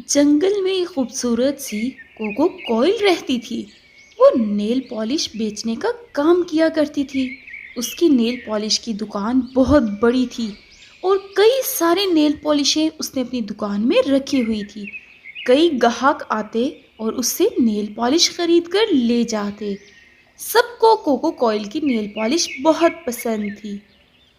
जंगल में एक खूबसूरत सी कोको कोयल रहती थी। वो नेल पॉलिश बेचने का काम किया करती थी। उसकी नेल पॉलिश की दुकान बहुत बड़ी थी और कई सारे नेल पॉलिशें उसने अपनी दुकान में रखी हुई थी। कई ग्राहक आते और उससे नेल पॉलिश खरीद कर ले जाते। सबको कोको कोयल की नेल पॉलिश बहुत पसंद थी।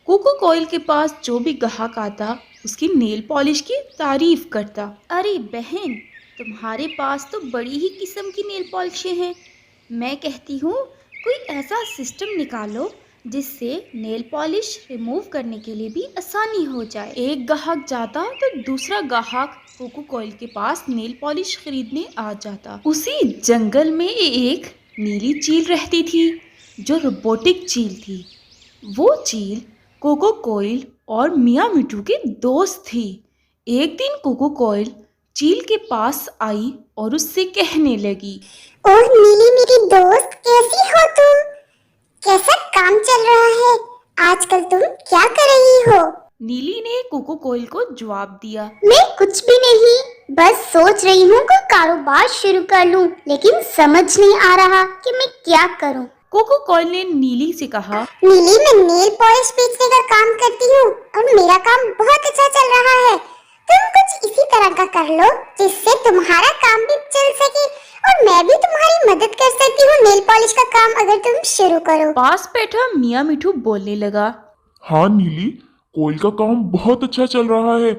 कोको कोयल के पास जो भी ग्राहक आता उसकी नेल पॉलिश की तारीफ करता। अरे बहन, तुम्हारे पास तो बड़ी ही किस्म की नेल पॉलिशें हैं। मैं कहती हूँ कोई ऐसा सिस्टम निकालो जिससे नेल पॉलिश रिमूव करने के लिए भी आसानी हो जाए। एक ग्राहक जाता तो दूसरा ग्राहक कोको कोयल के पास नेल पॉलिश खरीदने आ जाता। उसी जंगल में एक नीली चील रहती थी जो रोबोटिक चील थी। वो चील कोको कोयल और मियाँ मिठू की दोस्त थी। एक दिन कोको कोयल चील के पास आई और उससे कहने लगी, ओह नीली मेरी दोस्त, कैसी हो तुम? कैसा काम चल रहा है? आजकल तुम क्या कर रही हो? नीली ने कोको कोयल को जवाब दिया, मैं कुछ भी नहीं, बस सोच रही हूँ कोई कारोबार शुरू कर लूँ, लेकिन समझ नहीं आ रहा कि मैं क्या करूँ। कोको कोयल ने नीली से कहा, नीली, मैं नेल पॉलिश बेचने का काम करती हूँ और मेरा काम बहुत अच्छा चल रहा है। तुम कुछ इसी तरह का कर लो जिससे तुम्हारा काम भी चल सके और मैं भी तुम्हारी मदद कर सकती हूँ नेल पॉलिश का काम अगर तुम शुरू करो। पास बैठा मियाँ मिठू बोलने लगा, हाँ नीली, कोयल का काम बहुत अच्छा चल रहा है।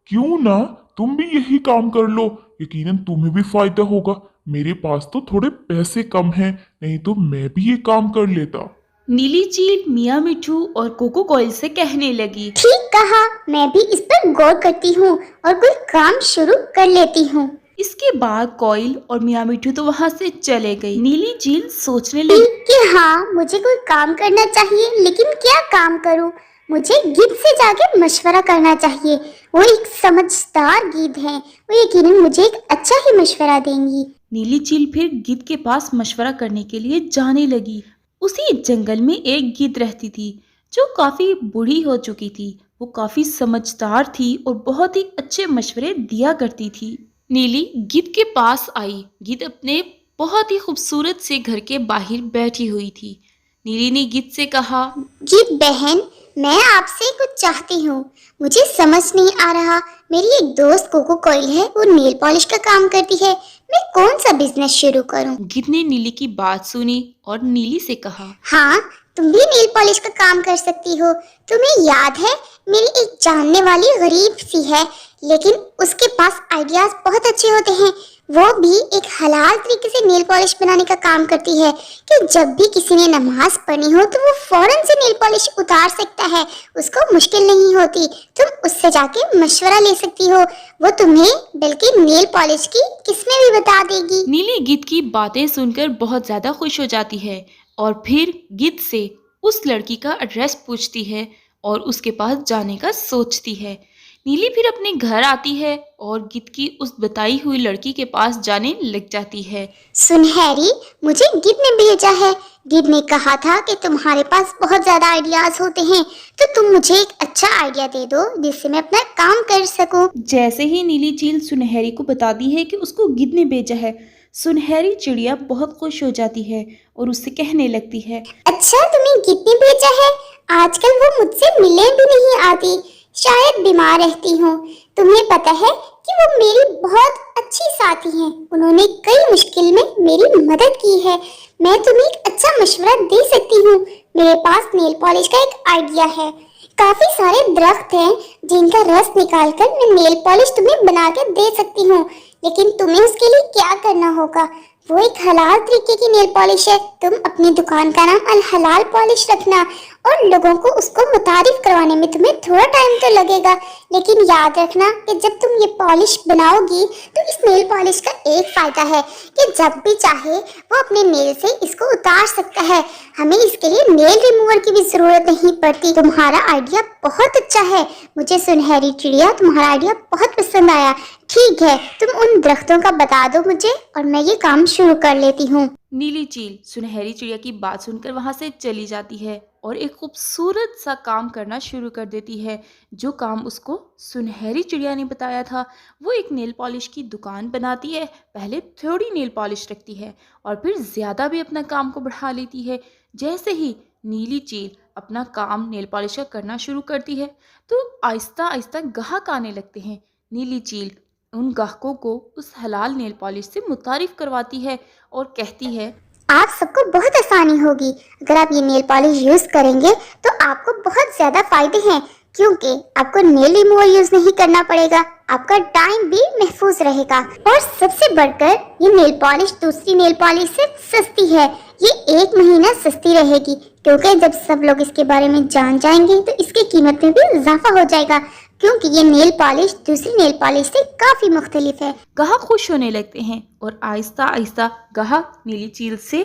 क्यों ना तुम भी यही काम कर लो, यकीनन तुम्हें भी फायदा होगा। मेरे पास तो थोड़े पैसे कम हैं, नहीं तो मैं भी ये काम कर लेता। नीली चील मियाँ मिठू और कोको कोयल से कहने लगी, ठीक कहा, मैं भी इस पर गौर करती हूँ और कोई काम शुरू कर लेती हूँ। इसके बाद कोयल और मियाँ मिठू तो वहाँ से चले गई। नीली चील सोचने लगी कि हाँ, मुझे कोई काम करना चाहिए, लेकिन क्या काम करूँ? मुझे गिद्ध से जाके मशवरा करना चाहिए। वो एक समझदार गिद्ध है, वो यकीनन मुझे एक अच्छा ही मशवरा देंगी। नीली चील फिर गिद्ध के पास मशवरा करने के लिए जाने लगी। उसी जंगल में एक गिद्ध रहती थी जो काफी बूढ़ी हो चुकी थी। वो काफी समझदार थी और बहुत ही अच्छे मशवरे दिया करती थी। नीली गिद्ध के पास आई। गिद्ध अपने बहुत ही खूबसूरत से घर के बाहर बैठी हुई थी। नीली ने गिद्ध से कहा, गिद्ध बहन, मैं आपसे कुछ चाहती हूँ। मुझे समझ नहीं आ रहा, मेरी एक दोस्त कोको कोयल है, वो नेल पॉलिश का काम करती है। मैं कौन सा बिजनेस शुरू करूँ? गिद्ध ने नीली की बात सुनी और नीली से कहा, हाँ, तुम भी नेल पॉलिश का काम कर सकती हो। तुम्हें याद है, मेरी एक जानने वाली गरीब सी है, लेकिन उसके पास आइडियाज बहुत अच्छे होते हैं। वो भी एक हलाल तरीके से नेल पॉलिश बनाने का काम करती है कि जब भी किसी ने नमाज पढ़नी हो तो वो फौरन से नेल पॉलिश उतार सकता है, उसको मुश्किल नहीं होती। तुम उससे जाके मशवरा ले सकती हो, वो तुम्हें बल्कि नेल पॉलिश की किस्में भी बता देगी। नीली गिद्ध की बातें सुनकर बहुत ज्यादा खुश हो जाती है और फिर गिद्ध से उस लड़की का एड्रेस पूछती है और उसके पास जाने का सोचती है। नीली फिर अपने घर आती है और गिद्ध की उस बताई हुई लड़की के पास जाने लग जाती है। सुनहरी, मुझे गिद्ध ने भेजा है। गिद्ध ने कहा था कि तुम्हारे पास बहुत ज्यादा आइडियाज होते हैं, तो तुम मुझे एक अच्छा आइडिया दे दो जिससे मैं अपना काम कर सकूं। जैसे ही नीली चील सुनहरी को बताती है कि उसको गिद्ध ने भेजा है, सुनहरी चिड़िया बहुत खुश हो जाती है और उससे कहने लगती है, अच्छा, तुम्हें गिद्ध ने भेजा है? आजकल वो मुझसे मिलने भी नहीं आती, शायद बीमार रहती हूँ। तुम्हें पता है कि वो मेरी बहुत अच्छी साथी हैं। उन्होंने कई मुश्किल में मेरी मदद की है। मैं तुम्हें एक अच्छा मशवरा दे सकती हूँ। मेरे पास नेल पॉलिश का एक आइडिया है। काफी सारे दरख्त हैं जिनका रस निकालकर मैं नेल पॉलिश तुम्हें बना के दे सकती हूँ, लेकिन तुम्हें उसके लिए क्या करना होगा? वो एक हलाल तरीके की नेल पॉलिश है। तुम अपनी दुकान का नाम अल हलाल पॉलिश रखना और लोगों को उसको मुतारिफ करवाने में तुम्हें थोड़ा टाइम तो लगेगा, लेकिन याद रखना कि जब तुम ये पॉलिश बनाओगी तो इस नेल पॉलिश का एक फायदा है कि जब भी चाहे वो अपने नेल से इसको उतार सकता है। हमें इसके लिए नेल रिमूवर की भी जरूरत नहीं पड़ती। तुम्हारा आइडिया बहुत अच्छा है। मुझे सुनहरी चिड़िया, तुम्हारा आइडिया बहुत पसंद आया। ठीक है, तुम उन दरख्तों का बता दो मुझे और मैं ये काम शुरू कर लेती हूँ। नीली चील सुनहरी चिड़िया की बात सुनकर वहां से चली जाती है और एक खूबसूरत सा काम करना शुरू कर देती है। जो काम उसको सुनहरी चिड़िया ने बताया था, वो एक नेल पॉलिश की दुकान बनाती है। पहले थोड़ी नेल पॉलिश रखती है और फिर ज़्यादा भी अपना काम को बढ़ा लेती है। जैसे ही नीली चील अपना काम नेल पॉलिश का करना शुरू करती है तो आहिस्ता आहिस्ता ग्राहक आने लगते हैं। नीली चील उन ग्राहकों को उस हलाल नेल पॉलिश से मुतारिफ करवाती है और कहती है, आप सबको बहुत आसानी होगी। अगर आप ये नेल पॉलिश यूज करेंगे तो आपको बहुत ज्यादा फायदे हैं, क्योंकि आपको नेल रिमूवर यूज नहीं करना पड़ेगा, आपका टाइम भी महफूज रहेगा और सबसे बढ़कर ये नेल पॉलिश दूसरी नेल पॉलिश से सस्ती है। ये 1 महीना सस्ती रहेगी, क्योंकि जब सब लोग इसके बारे में जान जाएंगे तो इसकी कीमत में भी इजाफा हो जाएगा, क्योंकि ये नेल पॉलिश दूसरी नेल पॉलिश से काफी मुख्तलिफ है। ग्राहक खुश होने लगते हैं और आहिस्ता आहिस्ता ग्राहक नीली चील से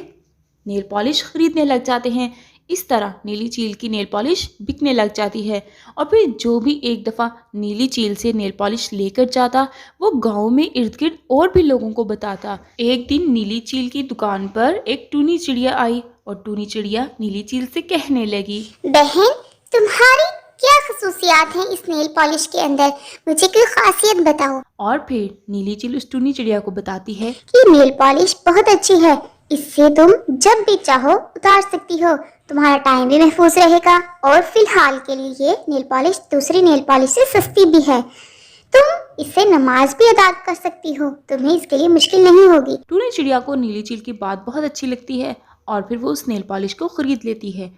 नेल पॉलिश खरीदने लग जाते हैं। इस तरह नीली चील की नेल पॉलिश बिकने लग जाती है और फिर जो भी एक दफ़ा नीली चील से नेल पॉलिश लेकर जाता, वो गांव में इर्द गिर्द और भी लोगों को बताता। एक दिन नीली चील की दुकान पर एक टूनी चिड़िया आई और टूनी चिड़िया नीली चील से कहने लगी, बहन, तुम्हारी क्या खसूसियात हैं इस नेल पॉलिश के अंदर, मुझे कोई खासियत बताओ। और फिर नीली चील उस टूनी चिड़िया को बताती है, ये नेल पॉलिश बहुत अच्छी है, इससे तुम जब भी चाहो उतार सकती हो, तुम्हारा टाइम भी महफूज रहेगा और फिलहाल के लिए ये नेल पॉलिश दूसरी नेल पॉलिश से सस्ती भी है। तुम इससे नमाज भी अदा कर सकती हो, तुम्हें इसके लिए मुश्किल नहीं होगी। टूनी चिड़िया को नीली चील की बात बहुत अच्छी लगती है और फिर वो उस नेल पॉलिश को खरीद लेती है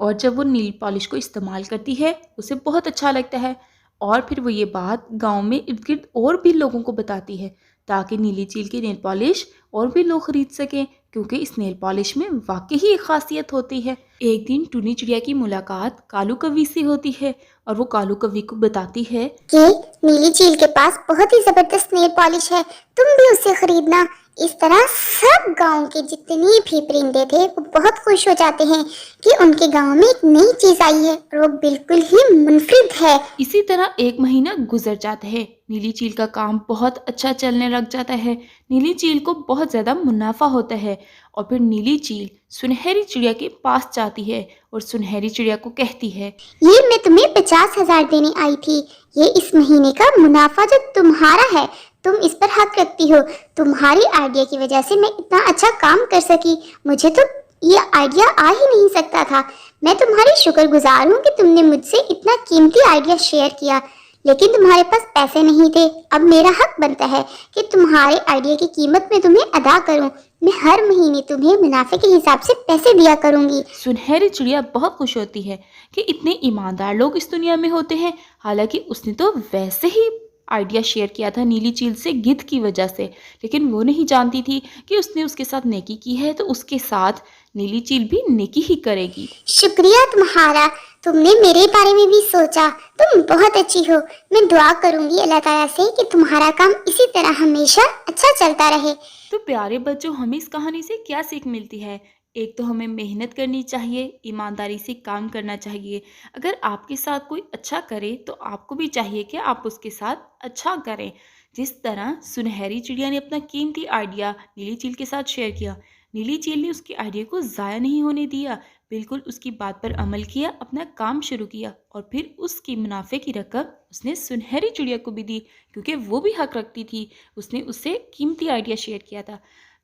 और जब वो नेल पॉलिश को इस्तेमाल करती है उसे बहुत अच्छा लगता है और फिर वो ये बात गांव में इर्द गिर्द और भी लोगों को बताती है, ताकि नीली चील की नेल पॉलिश और भी लोग खरीद सकें, क्योंकि इस नेल पॉलिश में वाकई ही एक खासियत होती है। एक दिन टूनी चिड़िया की मुलाकात कालू कौवी से होती है और वो कालू कौवी को बताती है कि नीली चील के पास बहुत ही जबरदस्त नेल पॉलिश है, तुम भी उसे खरीदना। इस तरह सब गांव के जितने भी परिंदे थे वो बहुत खुश हो जाते हैं कि उनके गांव में एक नई चीज आई है और वो बिल्कुल ही मुनफरिद है। इसी तरह 1 महीना गुजर जाता है। नीली चील का काम बहुत अच्छा चलने लग जाता है। नीली चील को बहुत ज़्यादा मुनाफा होता है और फिर नीली चील सुनहरी चिड़िया के पास जाती है और सुनहरी चिड़िया को कहती है, ये मैं तुम्हें 50,000 देने आई थी, ये इस महीने का मुनाफा जो तुम्हारा है, तुम इस पर हक रखती हो। तुम्हारी आइडिया की वजह से मैं इतना अच्छा काम कर सकी, मुझे तो ये आइडिया आ ही नहीं सकता था। मैं तुम्हारी शुक्रगुजार हूँ कि तुमने मुझसे इतना कीमती आइडिया शेयर किया, लेकिन तुम्हारे पास पैसे नहीं थे। अब मेरा हक बनता है कि तुम्हारे आइडिया की कीमत मैं तुम्हें अदा करूं। मैं हर महीने तुम्हें मुनाफे के हिसाब से पैसे दिया करूंगी। सुनहरी चिड़िया बहुत खुश होती है कि इतने ईमानदार लोग इस दुनिया में होते हैं। हालांकि उसने तो वैसे ही आइडिया शेयर किया था नीली चील से गिद्ध की वजह से, लेकिन वो नहीं जानती थी कि उसने उसके साथ नेकी की है तो उसके साथ नीली चील भी नेकी ही करेगी। शुक्रिया तुम्हारा, तुमने मेरे बारे में भी सोचा, तुम बहुत अच्छी हो। मैं दुआ करूंगी अल्लाह ताला से कि तुम्हारा काम इसी तरह हमेशा अच्छा चलता रहे। तो प्यारे बच्चों, हमें इस कहानी से क्या सीख मिलती है? एक तो हमें मेहनत करनी चाहिए, ईमानदारी से काम करना चाहिए। अगर आपके साथ कोई अच्छा करे तो आपको भी चाहिए कि आप उसके साथ अच्छा करें। जिस तरह सुनहरी चिड़िया ने अपना कीमती आइडिया नीली चील के साथ शेयर किया, नीली चील ने उसके आइडिया को ज़ाया नहीं होने दिया, बिल्कुल उसकी बात पर अमल किया, अपना काम शुरू किया और फिर उसकी मुनाफे की रकम उसने सुनहरी चिड़िया को भी दी, क्योंकि वो भी हक रखती थी, उसने उससे कीमती आइडिया शेयर किया था।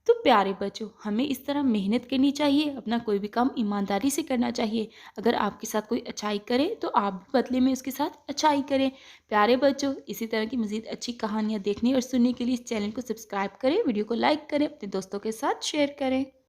तो प्यारे बच्चों, हमें इस तरह मेहनत करनी चाहिए, अपना कोई भी काम ईमानदारी से करना चाहिए। अगर आपके साथ कोई अच्छाई करे तो आप भी बदले में उसके साथ अच्छाई करें। प्यारे बच्चों, इसी तरह की मज़ीद अच्छी कहानियाँ देखने और सुनने के लिए इस चैनल को सब्सक्राइब करें, वीडियो को लाइक करें, अपने दोस्तों के साथ शेयर करें।